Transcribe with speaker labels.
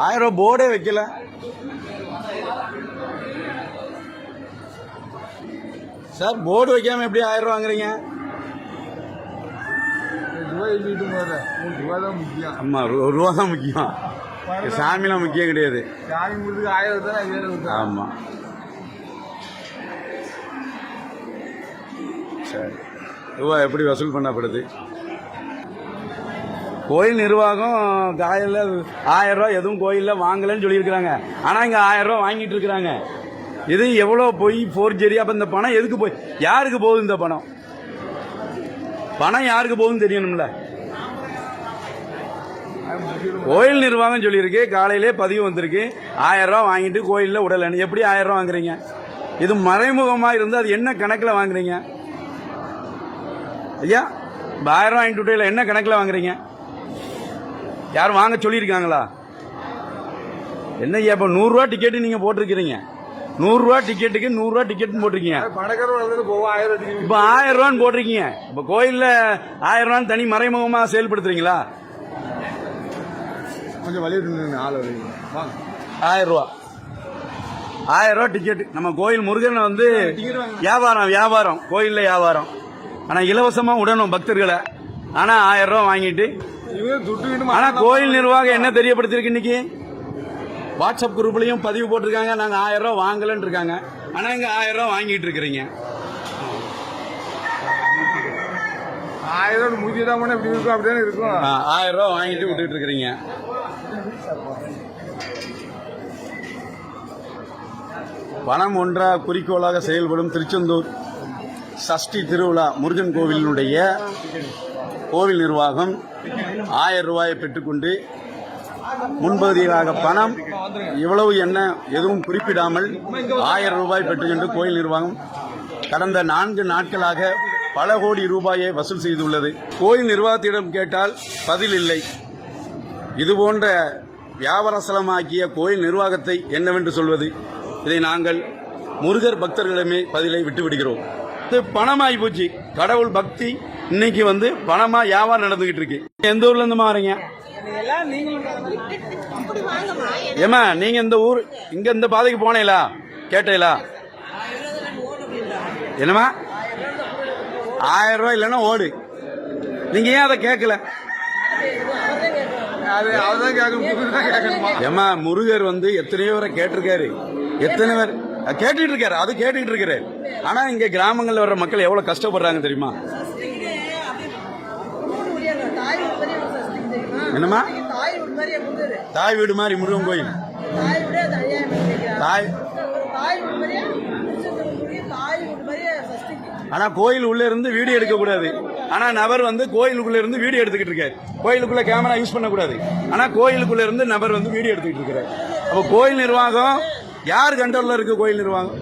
Speaker 1: 1000 போர்டே வைக்கல. Sir board வைக்காம எப்படி 1000 வாங்குறீங்க? ஆமா, ரூபா தான் முக்கியம், சாமிலாம் முக்கியம் கிடையாது. ஆமா சரி, ரூபா எப்படி வசூல் பண்ணப்படுது? கோயில் நிர்வாகம் காலையில் 1000 ரூபா எதுவும் கோயிலில் வாங்கலன்னு சொல்லியிருக்கிறாங்க. ஆனால் இங்கே 1000 ரூபா வாங்கிட்டு இருக்கிறாங்க. இது எவ்வளோ போய் ஃபோர்ஜரி? அப்போ இந்த பணம் எதுக்கு போய் யாருக்கு போகுது? இந்த பணம் யாருக்கு போகுதுன்னு தெரியணும்ல. கோயில் நிர்வாகம் சொல்லியிருக்கு, காலையிலே பதிவு வந்திருக்கு, 1000 ரூபா வாங்கிட்டு கோயிலில் உடல். எப்படி 1000 ரூபா வாங்குறீங்க? இது மறைமுகமாக இருந்து அது என்ன கணக்கில் வாங்குறீங்க ஐயா? 1000 ரூபா வாங்கிட்டு விட்டு என்ன கணக்கில் வாங்குறீங்க? யாரும் வாங்க சொல்லியிருக்காங்களா? என்ன ஐயா, இப்போ 100 ரூபா டிக்கெட்டு நீங்கள் போட்டிருக்கிறீங்க, 100 ரூபா டிக்கெட்டுக்கு 100 ரூபா டிக்கெட் போட்டிருக்கீங்க. இப்போ 1000 ரூபான்னு போட்டிருக்கீங்க. இப்போ கோயிலில் 1000 ரூபான்னு தனி மறைமுகமாக செயல்படுத்துறீங்களா? கொஞ்சம் வழி 1000 ரூபா 1000 ரூபா டிக்கெட். நம்ம கோயில் முருகனை வந்து வியாபாரம் கோயிலில் வியாபாரம். ஆனால் இலவசமாக விடணும் பக்தர்களை. ஆனால் 1000 ரூபா வாங்கிட்டு. ஆனால் கோயில் நிர்வாகம் என்ன தெரியப்படுத்திருக்கு? இன்னைக்கு வாட்ஸ்அப் குரூப்லையும் பதிவு போட்டிருக்காங்க, நாங்கள் 1000 ரூபா வாங்கலன்னு இருக்காங்க. ஆனால் இங்கே 1000 ரூபா வாங்கிட்டு இருக்கிறீங்க. 1000 ரூபா வாங்கிட்டு விட்டுட்டு இருக்கிறீங்க. பணம் ஒன்றா குறிக்கோளாக செயல்படும் திருச்செந்தூர் சஷ்டி திருவிழா முருகன் கோவிலினுடைய கோவில் நிர்வாகம் 1000 ரூபாயை பெற்றுக்கொண்டு முன்பகுதியாக பணம் இவ்வளவு என்ன எதுவும் குறிப்பிடாமல் 1000 ரூபாய் பெற்றுக்கொண்டு கோயில் நிர்வாகம் கடந்த 4 நாட்களாக பல கோடி ரூபாயை வசூல் செய்துள்ளது. கோயில் நிர்வாகத்திடம் கேட்டால் பதில் இல்லை. இதுபோன்ற வியாபாரஸ்தலமாக்கிய கோயில் நிர்வாகத்தை என்னவென்று சொல்வது? இதை நாங்கள் முருகர் பக்தர்களிடமே பதிலை விட்டுவிடுகிறோம். இது பணமாகி போச்சு. கடவுள் பக்தி இன்னைக்கு வந்து பணமா வியாபாரம் நடந்துகிட்டு இருக்கு. எந்த ஊர்ல இருந்து மாறீங்க? ஏமா நீங்க இந்த ஊர் இங்க இந்த பாதைக்கு போனீங்களா? கேட்டீங்களா? என்னமா 1000 ரூபாய் இல்லைன்னா ஓடு. நீங்க ஏன் அதை கேட்கல? ஏமா முருகர் வந்து எத்தனையோ பேரை கேட்டிருக்காரு, எத்தனை பேர் கேட்டுட்டு இருக்காரு, அது கேட்டுட்டு இருக்காரு. ஆனா இங்க கிராமங்கள்ல வர்ற மக்கள் எவ்வளவு கஷ்டப்படுறாங்க தெரியுமா? என்னமா தாய் வீடு மாதிரி முருகன் கோயில் தாய். ஆனா கோயில் உள்ள இருந்து வீடியோ எடுக்க கூடாது. ஆனா நபர் வந்து கோயிலுக்குள்ள இருந்து வீடியோ எடுத்துக்கிட்டு இருக்காரு. கோயிலுக்குள்ள கேமரா யூஸ் பண்ண கூடாது. ஆனா கோயிலுக்குள்ள இருந்து நபர் வந்து வீடியோ எடுத்துக்கிட்டு இருக்காரு. அப்ப கோயில் நிர்வாகம் யார் கண்ட்ரோல்ல இருக்கு? கோயில் நிர்வாகம்